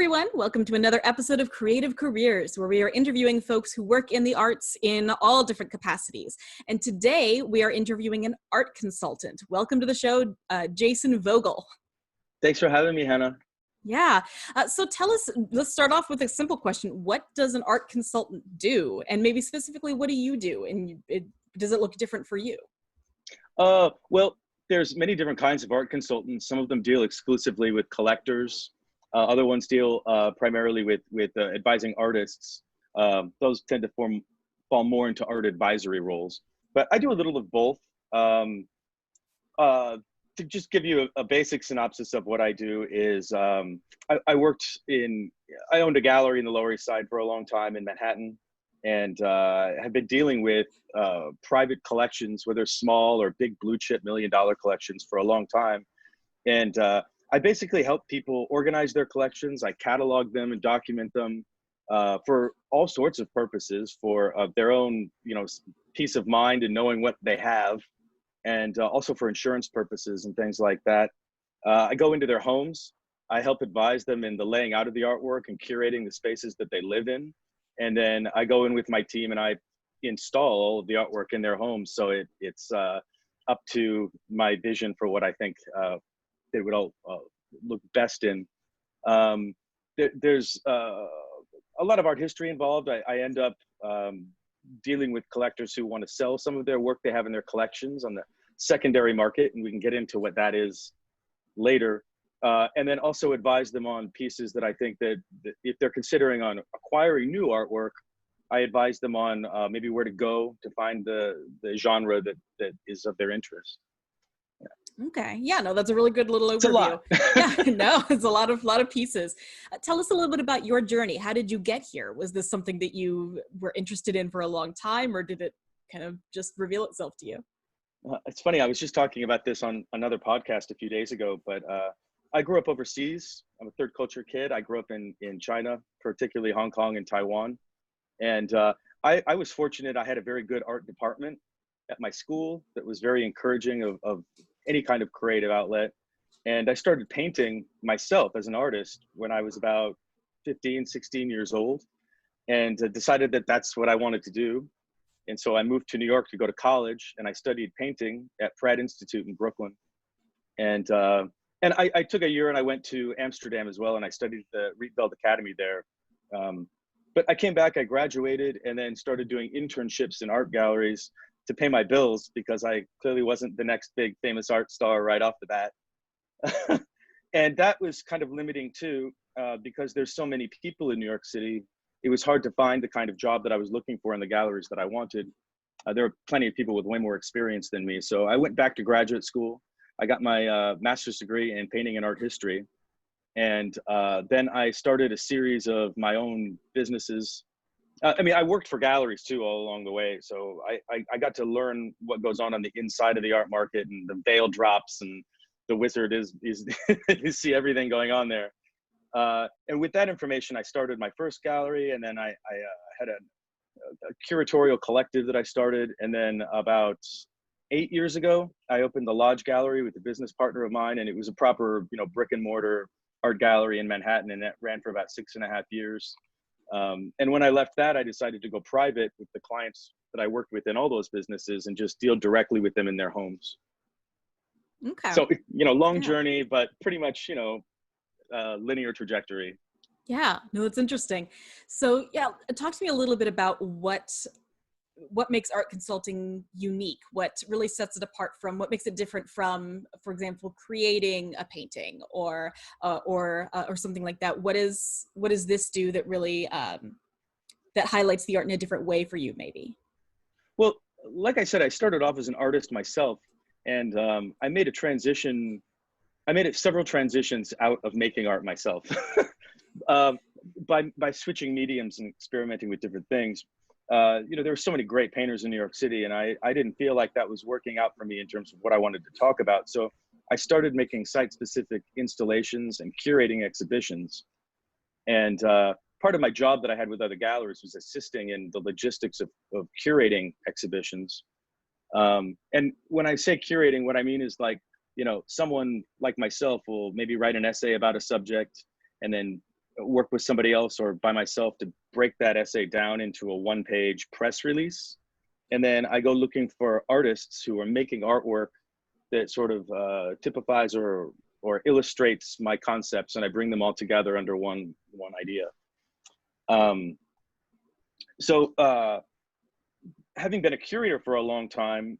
everyone. Welcome to another episode of Creative Careers, where we are interviewing folks who work in the arts in all different capacities. And today we are interviewing an art consultant. Welcome to the show, Jason Voegele. Thanks for having me, Hannah. Yeah. So tell us, let's start off with a simple question. What does an art consultant do? And maybe specifically, what do you do? And does it look different for you? Well, there's many different kinds of art consultants. Some of them deal exclusively with collectors. Other ones deal primarily with advising artists. Those tend to fall more into art advisory roles. But I do a little of both. To just give you a basic synopsis of what I do is I owned a gallery in the Lower East Side for a long time in Manhattan, and have been dealing with private collections, whether small or big blue chip $1 million collections, for a long time. And I basically help people organize their collections. I catalog them and document them for all sorts of purposes, for their own, peace of mind and knowing what they have, and also for insurance purposes and things like that. I go into their homes. I help advise them in the laying out of the artwork and curating the spaces that they live in. And then I go in with my team and I install all of the artwork in their homes. So it's up to my vision for what I think they would all look best in. There's a lot of art history involved. I end up dealing with collectors who want to sell some of their work they have in their collections on the secondary market, and we can get into what that is later. And then also advise them on pieces that I think that if they're considering on acquiring new artwork, I advise them on maybe where to go to find the genre that is of their interest. Okay. Yeah, no, that's a really good little overview. It's a lot. Yeah, no, it's a lot of pieces. Tell us a little bit about your journey. How did you get here? Was this something that you were interested in for a long time, or did it kind of just reveal itself to you? It's funny. I was just talking about this on another podcast a few days ago, but I grew up overseas. I'm a third culture kid. I grew up in China, particularly Hong Kong and Taiwan. And I was fortunate. I had a very good art department at my school that was very encouraging of any kind of creative outlet. And I started painting myself as an artist when I was about 15, 16 years old, and decided that that's what I wanted to do. And so I moved to New York to go to college, and I studied painting at Pratt Institute in Brooklyn. And I took a year and I went to Amsterdam as well, and I studied the Rietveld Academy there. But I came back, I graduated, and then started doing internships in art galleries to pay my bills, because I clearly wasn't the next big famous art star right off the bat. And that was kind of limiting too, because there's so many people in New York City. It was hard to find the kind of job that I was looking for in the galleries that I wanted. There were plenty of people with way more experience than me. So I went back to graduate school. I got my master's degree in painting and art history. And then I started a series of my own businesses. I worked for galleries too all along the way. So I got to learn what goes on the inside of the art market, and the veil drops and the wizard is you see everything going on there. And with that information, I started my first gallery, and then I had a curatorial collective that I started. And then about 8 years ago, I opened the Lodge Gallery with a business partner of mine, and it was a proper, brick and mortar art gallery in Manhattan, and that ran for about 6.5 years. And when I left that, I decided to go private with the clients that I worked with in all those businesses and just deal directly with them in their homes. Okay. So, long journey, but pretty much, linear trajectory. Yeah, no, it's interesting. So yeah, talk to me a little bit about what makes art consulting unique, what really sets it apart from, what makes it different from, for example, creating a painting or something like that. What does this do that really that highlights the art in a different way for you, maybe? Well, like I said, I started off as an artist myself, and I made several transitions out of making art myself by switching mediums and experimenting with different things. There were so many great painters in New York City, and I didn't feel like that was working out for me in terms of what I wanted to talk about. So I started making site-specific installations and curating exhibitions. And part of my job that I had with other galleries was assisting in the logistics of curating exhibitions. And when I say curating, what I mean is someone like myself will maybe write an essay about a subject and then work with somebody else or by myself to break that essay down into a one-page press release. And then I go looking for artists who are making artwork that sort of typifies or illustrates my concepts, and I bring them all together under one idea. So having been a curator for a long time,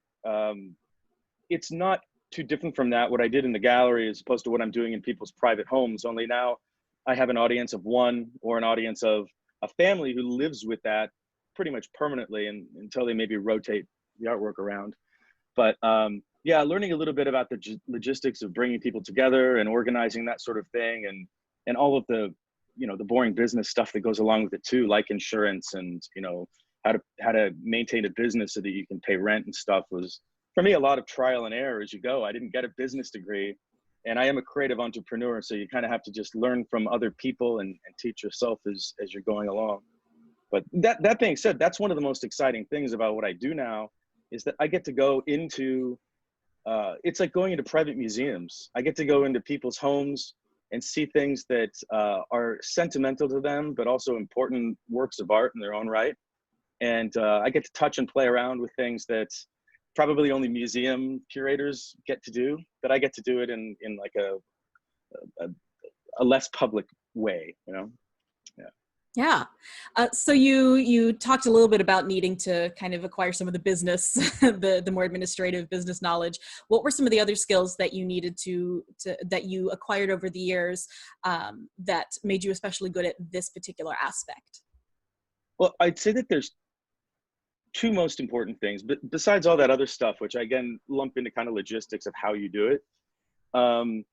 it's not too different from that, what I did in the gallery as opposed to what I'm doing in people's private homes, only now I have an audience of one or an audience of a family who lives with that pretty much permanently and until they maybe rotate the artwork around. But yeah, learning a little bit about the logistics of bringing people together and organizing that sort of thing, and all of the, you know, the boring business stuff that goes along with it too, like insurance and, you know, how to maintain a business so that you can pay rent and stuff, was for me a lot of trial and error as you go. I didn't get a business degree, and I am a creative entrepreneur, so you kind of have to just learn from other people and teach yourself as you're going along. But that being said, that's one of the most exciting things about what I do now, is that I get to go into, it's like going into private museums. I get to go into people's homes and see things that are sentimental to them, but also important works of art in their own right. And I get to touch and play around with things that probably only museum curators get to do, but I get to do it in like a less public way, you know? Yeah. Yeah. So you talked a little bit about needing to kind of acquire some of the business, the more administrative business knowledge. What were some of the other skills that you needed to that you acquired over the years that made you especially good at this particular aspect? Well, I'd say that there's two most important things, but besides all that other stuff, which I again lump into kind of logistics of how you do it, um,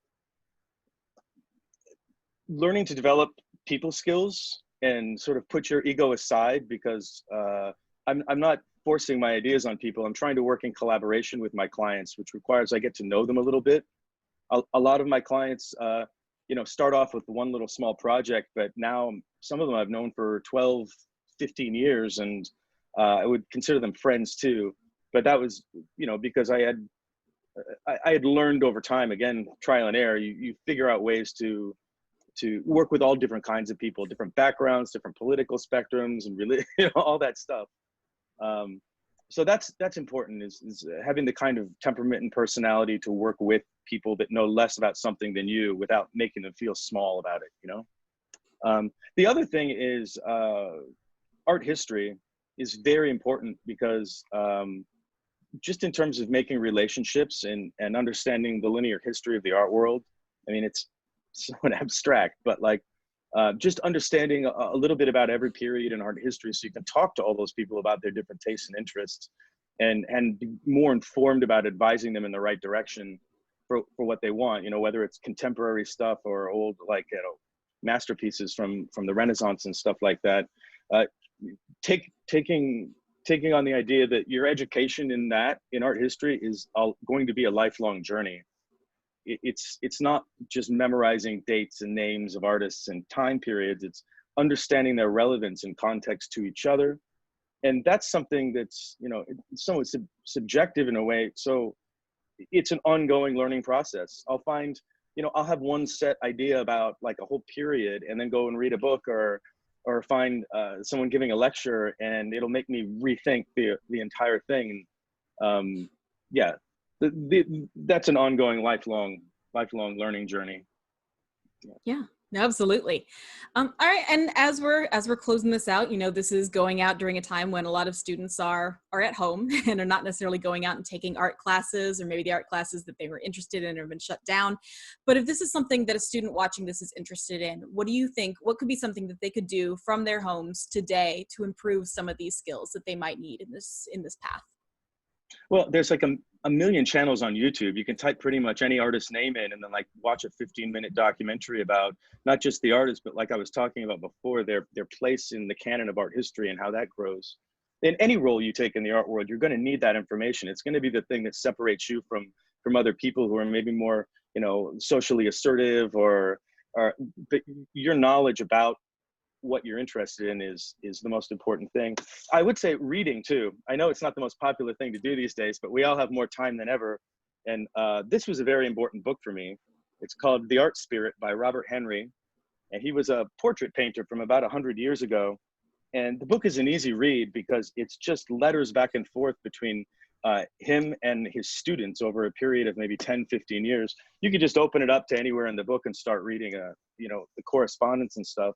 learning to develop people skills and sort of put your ego aside, because I'm not forcing my ideas on people. I'm trying to work in collaboration with my clients, which requires I get to know them a little bit. A lot of my clients, you know, start off with one little small project, but now some of them I've known for 12, 15 years, and I would consider them friends too. But that was, you know, because I had learned over time, again, trial and error, you figure out ways to work with all different kinds of people, different backgrounds, different political spectrums, and really, you know, all that stuff. So that's important, is having the kind of temperament and personality to work with people that know less about something than you without making them feel small about it, you know? The other thing is art history is very important, because just in terms of making relationships and understanding the linear history of the art world, I mean, it's somewhat abstract, but like just understanding a little bit about every period in art history, so you can talk to all those people about their different tastes and interests, and be more informed about advising them in the right direction for what they want, you know, whether it's contemporary stuff or old, like, you know, masterpieces from the Renaissance and stuff like that. Taking on the idea that your education in art history is going to be a lifelong journey. It's not just memorizing dates and names of artists and time periods. It's understanding their relevance and context to each other, and that's something that's, you know, it's somewhat subjective in a way. So it's an ongoing learning process. I'll find, you know, I'll have one set idea about like a whole period, and then go and read a book or find someone giving a lecture, and it'll make me rethink the entire thing. Yeah, that's an ongoing lifelong learning journey. Yeah, no, absolutely. All right, and as we're closing this out, you know, this is going out during a time when a lot of students are at home and are not necessarily going out and taking art classes, or maybe the art classes that they were interested in have been shut down. But if this is something that a student watching this is interested in, what do you think? What could be something that they could do from their homes today to improve some of these skills that they might need in this path? Well, there's like a million channels on YouTube. You can type pretty much any artist's name in, and then like watch a 15-minute documentary about not just the artist, but like I was talking about before, their place in the canon of art history and how that grows. In any role you take in the art world, you're going to need that information. It's going to be the thing that separates you from other people who are maybe more, you know, socially assertive, or but your knowledge about what you're interested in is the most important thing. I would say reading too. I know it's not the most popular thing to do these days, but we all have more time than ever. And this was a very important book for me. It's called The Art Spirit by Robert Henry. And he was a portrait painter from about 100 years ago. And the book is an easy read because it's just letters back and forth between him and his students over a period of maybe 10, 15 years. You could just open it up to anywhere in the book and start reading, the correspondence and stuff.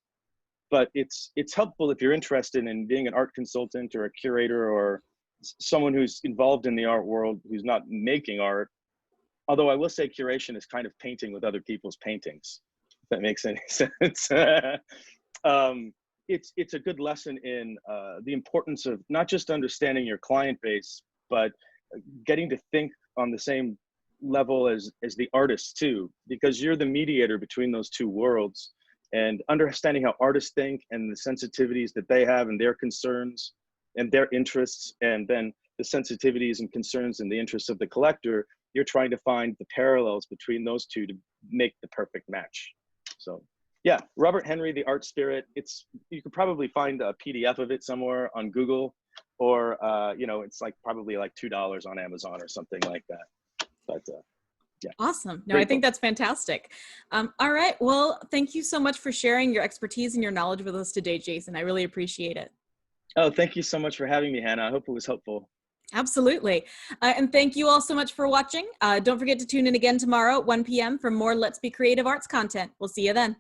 But it's helpful if you're interested in being an art consultant or a curator or someone who's involved in the art world who's not making art. Although I will say curation is kind of painting with other people's paintings, if that makes any sense. It's a good lesson in the importance of not just understanding your client base, but getting to think on the same level as the artists too, because you're the mediator between those two worlds, and understanding how artists think and the sensitivities that they have and their concerns and their interests, and then the sensitivities and concerns and the interests of the collector. You're trying to find the parallels between those two to make the perfect match. So yeah, Robert Henry, The Art Spirit. You could probably find a PDF of it somewhere on Google, or it's like probably like $2 on Amazon or something like that. But yeah. Awesome. No, I Great think book. that's fantastic. All right. Well, thank you so much for sharing your expertise and your knowledge with us today, Jason. I really appreciate it. Oh, thank you so much for having me, Hannah. I hope it was helpful. Absolutely. And thank you all so much for watching. Don't forget to tune in again tomorrow at 1 p.m. for more Let's Be Creative Arts content. We'll see you then.